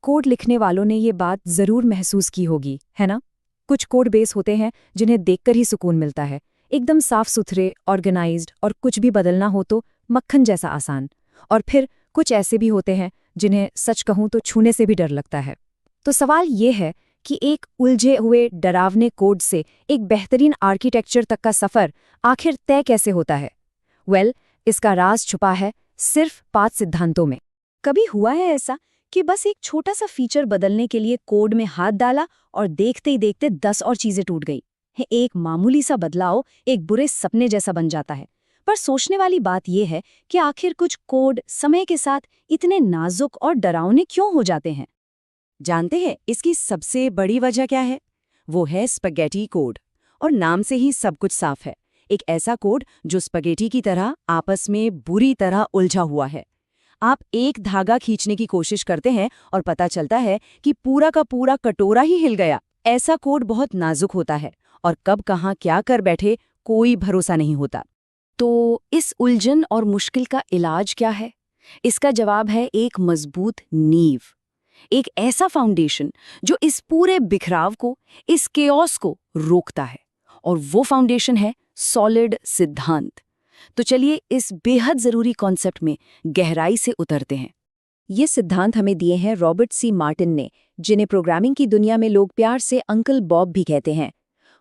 Code लिखने वालों ने ये बात ज़रूर महसूस की होगी, है ना? कुछ कोड बेस होते हैं जिन्हें देखकर ही सुकून मिलता है, एकदम साफ सुथरे, ऑर्गेनाइज्ड, और कुछ भी बदलना हो तो मक्खन जैसा आसान। और फिर कुछ ऐसे भी होते हैं जिन्हें सच कहूं तो छूने से भी डर लगता है। तो सवाल ये है कि एक उलझे हुए डरावने कोड से एक बेहतरीन आर्किटेक्चर तक का सफ़र आखिर तय कैसे होता है? इसका राज छुपा है सिर्फ 5 सिद्धांतों में। कभी हुआ है ऐसा कि बस एक छोटा सा फीचर बदलने के लिए कोड में हाथ डाला और देखते ही देखते 10 और चीजें टूट गई? एक मामूली सा बदलाव एक बुरे सपने जैसा बन जाता है। पर सोचने वाली बात यह है कि आखिर कुछ कोड समय के साथ इतने नाजुक और डरावने क्यों हो जाते हैं? जानते हैं इसकी सबसे बड़ी वजह क्या है? वो है स्पैगेटी कोड। और नाम से ही सब कुछ साफ है। एक ऐसा कोड जो स्पैगेटी की तरह आपस में बुरी तरह उलझा हुआ है। आप एक धागा खींचने की कोशिश करते हैं और पता चलता है कि पूरा का पूरा कटोरा ही हिल गया। ऐसा कोड बहुत नाजुक होता है और कब कहाँ क्या कर बैठे कोई भरोसा नहीं होता। तो इस उलझन और मुश्किल का इलाज क्या है? इसका जवाब है एक मजबूत नींव, एक ऐसा फाउंडेशन जो इस पूरे बिखराव को, इस केओस को रोकता है। और वो फाउंडेशन है सॉलिड सिद्धांत। तो चलिए इस बेहद जरूरी कॉन्सेप्ट में गहराई से उतरते हैं। ये सिद्धांत हमें दिए हैं रॉबर्ट सी मार्टिन ने, जिन्हें प्रोग्रामिंग की दुनिया में लोग प्यार से अंकल बॉब भी कहते हैं।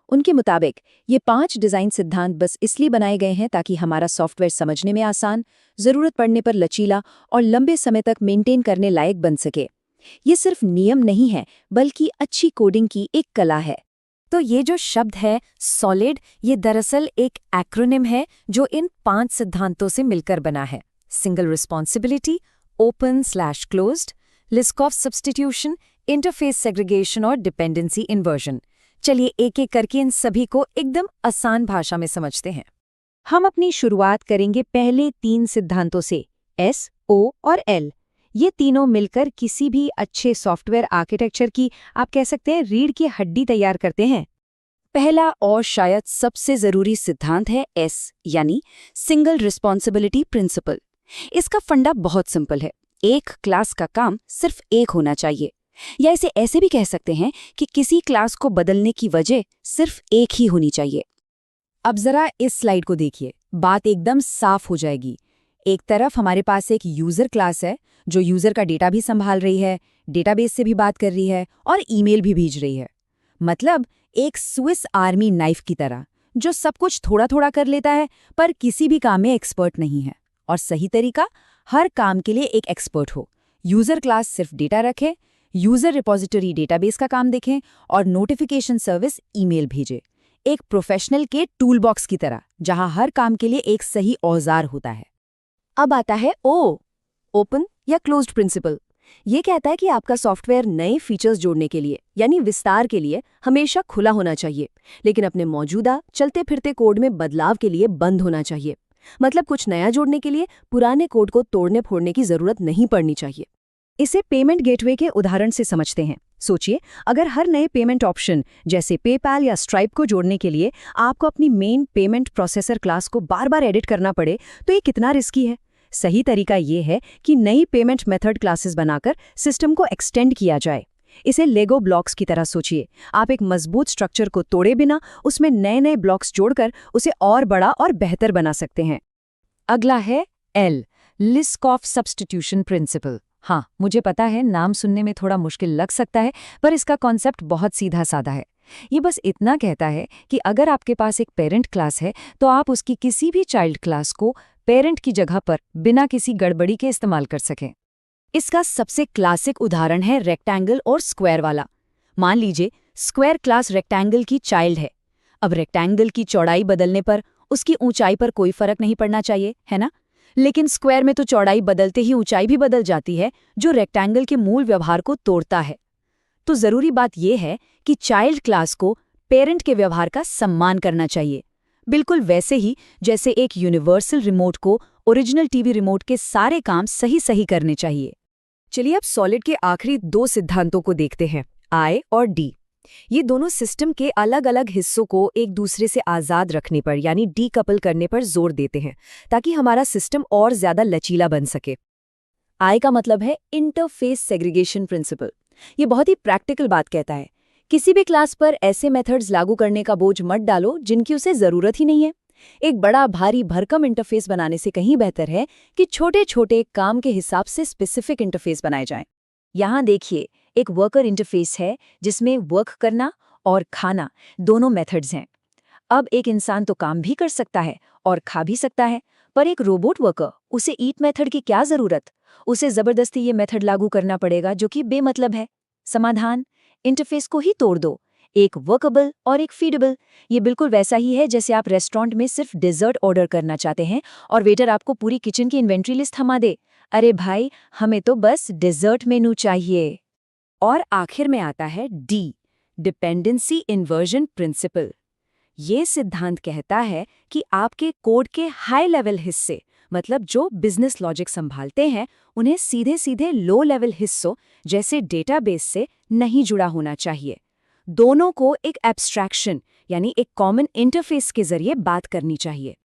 उनके मुताबिक ये 5 डिज़ाइन सिद्धांत बस इसलिए बनाए गए हैं ताकि हमारा सॉफ्टवेयर समझने में आसान, ज़रूरत पड़ने पर लचीला और लंबे समय तक मेंटेन करने लायक बन सके। ये सिर्फ नियम नहीं है, बल्कि अच्छी कोडिंग की एक कला है। तो ये जो शब्द है सॉलिड, ये दरअसल एक एक्रोनिम है जो इन 5 सिद्धांतों से मिलकर बना है। Single responsibility, open closed, Liskov substitution, interface segregation और डिपेंडेंसी इन्वर्जन। चलिए एक एक करके इन सभी को एकदम आसान भाषा में समझते हैं। हम अपनी शुरुआत करेंगे पहले 3 सिद्धांतों से, S, O और L। ये तीनों मिलकर किसी भी अच्छे सॉफ्टवेयर आर्किटेक्चर की, आप कह सकते हैं, रीढ़ की हड्डी तैयार करते हैं। पहला और शायद सबसे जरूरी सिद्धांत है S, यानी सिंगल रिस्पॉन्सिबिलिटी प्रिंसिपल। इसका फंडा बहुत सिंपल है। एक क्लास का काम सिर्फ एक होना चाहिए, या इसे ऐसे भी कह सकते हैं कि किसी क्लास को बदलने की वजह सिर्फ एक ही होनी चाहिए। अब जरा इस स्लाइड को देखिए, बात एकदम साफ हो जाएगी। एक तरफ हमारे पास एक यूजर क्लास है जो यूजर का डेटा भी संभाल रही है, डेटाबेस से भी बात कर रही है और ईमेल भी भेज रही है। मतलब एक स्विस आर्मी नाइफ की तरह, जो सब कुछ थोड़ा थोड़ा कर लेता है पर किसी भी काम में एक्सपर्ट नहीं है। और सही तरीका, हर काम के लिए एक एक्सपर्ट हो। यूजर क्लास सिर्फ डेटा रखे, यूजर रिपोजिटरी डेटाबेस का काम देखें और नोटिफिकेशन सर्विस ईमेल भेजे। एक प्रोफेशनल के टूल बॉक्स की तरह, जहां हर काम के लिए एक सही औजार होता है। अब आता है O, ओपन या क्लोज्ड प्रिंसिपल। ये कहता है कि आपका सॉफ्टवेयर नए फीचर्स जोड़ने के लिए, यानी विस्तार के लिए, हमेशा खुला होना चाहिए, लेकिन अपने मौजूदा चलते फिरते कोड में बदलाव के लिए बंद होना चाहिए। मतलब कुछ नया जोड़ने के लिए पुराने कोड को तोड़ने फोड़ने की जरूरत नहीं पड़नी चाहिए। इसे पेमेंट गेटवे के उदाहरण से समझते हैं। सोचिए, अगर हर नए पेमेंट ऑप्शन जैसे पेपैल या स्ट्राइप को जोड़ने के लिए आपको अपनी मेन पेमेंट प्रोसेसर क्लास को बार बार एडिट करना पड़े, तो ये कितना रिस्की है। सही तरीका ये है कि नई पेमेंट मेथड क्लासेस बनाकर सिस्टम को एक्सटेंड किया जाए। इसे लेगो ब्लॉक्स की तरह सोचिए। आप एक मजबूत स्ट्रक्चर को तोड़े बिना उसमें नए नए ब्लॉक्स जोड़कर उसे और बड़ा और बेहतर बना सकते हैं। अगला है L, लिस्कॉफ सब्स्टिट्यूशन प्रिंसिपल। हाँ, मुझे पता है नाम सुनने में थोड़ा मुश्किल लग सकता है, पर इसका कॉन्सेप्ट बहुत सीधा साधा है। ये बस इतना कहता है कि अगर आपके पास एक पेरेंट क्लास है तो आप उसकी किसी भी चाइल्ड क्लास को पेरेंट की जगह पर बिना किसी गड़बड़ी के इस्तेमाल कर सकें। इसका सबसे क्लासिक उदाहरण है रेक्टेंगल और स्क्वायर वाला। मान लीजिए स्क्वायर क्लास रेक्टेंगल की चाइल्ड है। अब रेक्टेंगल की चौड़ाई बदलने पर उसकी ऊंचाई पर कोई फर्क नहीं पड़ना चाहिए, है ना? लेकिन स्क्वायर में तो चौड़ाई बदलते ही ऊंचाई भी बदल जाती है, जो रेक्टेंगल के मूल व्यवहार को तोड़ता है। तो जरूरी बात यह है कि चाइल्ड क्लास को पेरेंट के व्यवहार का सम्मान करना चाहिए, बिल्कुल वैसे ही जैसे एक यूनिवर्सल रिमोट को ओरिजिनल टीवी रिमोट के सारे काम सही सही करने चाहिए। चलिए अब सॉलिड के आखिरी 2 सिद्धांतों को देखते हैं, I और D। ये दोनों सिस्टम के अलग अलग हिस्सों को एक दूसरे से आज़ाद रखने पर, यानी डीकपल करने पर जोर देते हैं, ताकि हमारा सिस्टम और ज्यादा लचीला बन सके। आई का मतलब है इंटरफेस सेग्रीगेशन प्रिंसिपल। ये बहुत ही प्रैक्टिकल बात कहता है। किसी भी क्लास पर ऐसे मेथड्स लागू करने का बोझ मत डालो जिनकी उसे जरूरत ही नहीं है। एक बड़ा भारी भरकम इंटरफेस बनाने से कहीं बेहतर है कि छोटे छोटे काम के हिसाब से स्पेसिफिक इंटरफेस बनाए जाएं। यहाँ देखिए, एक वर्कर इंटरफेस है जिसमें वर्क करना और खाना दोनों मेथड्स हैं। अब एक इंसान तो काम भी कर सकता है और खा भी सकता है, पर एक रोबोट वर्कर, उसे ईट मेथड की क्या जरूरत? उसे जबरदस्ती ये मेथड लागू करना पड़ेगा जो कि बेमतलब है। समाधान, इंटरफेस को ही तोड़ दो, एक वर्केबल और एक फीडेबल। ये बिल्कुल वैसा ही है जैसे आप रेस्टोरेंट में सिर्फ डेजर्ट ऑर्डर करना चाहते हैं और वेटर आपको पूरी किचन की इन्वेंट्री लिस्ट थमा दे। अरे भाई, हमें तो बस डेजर्ट मेनू चाहिए। और आखिर में आता है डी, डिपेंडेंसी इन्वर्जन प्रिंसिपल। ये सिद्धांत कहता है कि आपके कोड के हाई लेवल हिस्से, मतलब जो बिजनेस लॉजिक संभालते हैं, उन्हें सीधे सीधे लो लेवल हिस्सों जैसे डेटाबेस से नहीं जुड़ा होना चाहिए। दोनों को एक एब्स्ट्रैक्शन यानी एक कॉमन इंटरफेस के जरिए बात करनी चाहिए।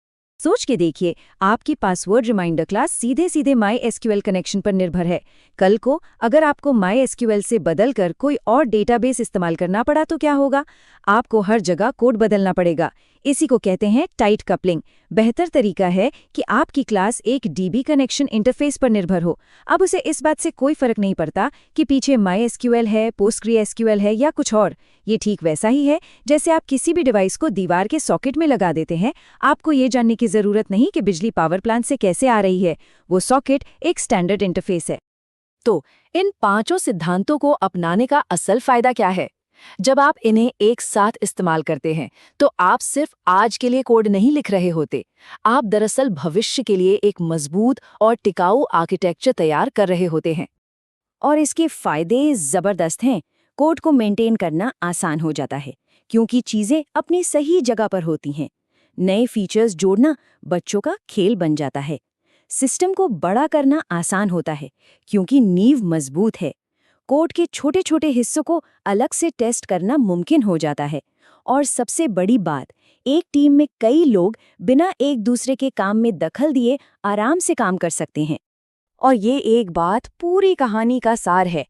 सोच के देखिए, आपकी पासवर्ड रिमाइंडर क्लास सीधे सीधे MySQL कनेक्शन पर निर्भर है। कल को अगर आपको MySQL से बदलकर कोई और डेटाबेस इस्तेमाल करना पड़ा तो क्या होगा? आपको हर जगह कोड बदलना पड़ेगा। इसी को कहते हैं टाइट कपलिंग। बेहतर तरीका है कि आपकी क्लास एक DB कनेक्शन इंटरफेस पर निर्भर हो। अब उसे इस बात से कोई फर्क नहीं पड़ता कि पीछे MySQL है, PostgreSQL है या कुछ और। ये ठीक वैसा ही है जैसे आप किसी भी डिवाइस को दीवार के सॉकेट में लगा देते हैं। आपको ये जानने की जरूरत नहीं कि बिजली पावर प्लांट से कैसे आ रही है, वो सॉकेट एक स्टैंडर्ड इंटरफेस है। तो इन पांचों सिद्धांतों को अपनाने का असल फायदा क्या है? जब आप इन्हें एक साथ इस्तेमाल करते हैं तो आप सिर्फ आज के लिए कोड नहीं लिख रहे होते, आप दरअसल भविष्य के लिए एक मजबूत और टिकाऊ आर्किटेक्चर तैयार कर रहे होते हैं। और इसके फायदे जबरदस्त हैं। कोड को मेंटेन करना आसान हो जाता है क्योंकि चीजें अपनी सही जगह पर होती हैं। नए फीचर्स जोड़ना बच्चों का खेल बन जाता है। सिस्टम को बड़ा करना आसान होता है क्योंकि नींव मजबूत है। कोड के छोटे छोटे हिस्सों को अलग से टेस्ट करना मुमकिन हो जाता है। और सबसे बड़ी बात, एक टीम में कई लोग बिना एक दूसरे के काम में दखल दिए आराम से काम कर सकते हैं। और ये एक बात पूरी कहानी का सार है।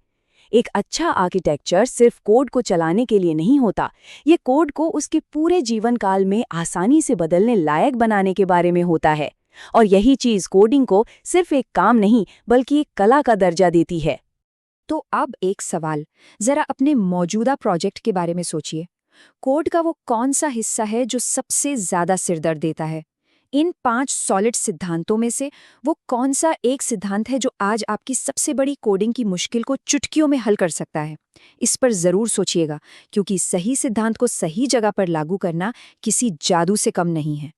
एक अच्छा आर्किटेक्चर सिर्फ कोड को चलाने के लिए नहीं होता, ये कोड को उसके पूरे जीवन काल में आसानी से बदलने लायक बनाने के बारे में होता है। और यही चीज कोडिंग को सिर्फ एक काम नहीं बल्कि एक कला का दर्जा देती है। तो अब एक सवाल, जरा अपने मौजूदा प्रोजेक्ट के बारे में सोचिए। कोड का वो कौन सा हिस्सा है जो सबसे ज्यादा सिरदर्द देता है? इन 5 सॉलिड सिद्धांतों में से वो कौन सा एक सिद्धांत है जो आज आपकी सबसे बड़ी कोडिंग की मुश्किल को चुटकियों में हल कर सकता है? इस पर जरूर सोचिएगा, क्योंकि सही सिद्धांत को सही जगह पर लागू करना किसी जादू से कम नहीं है।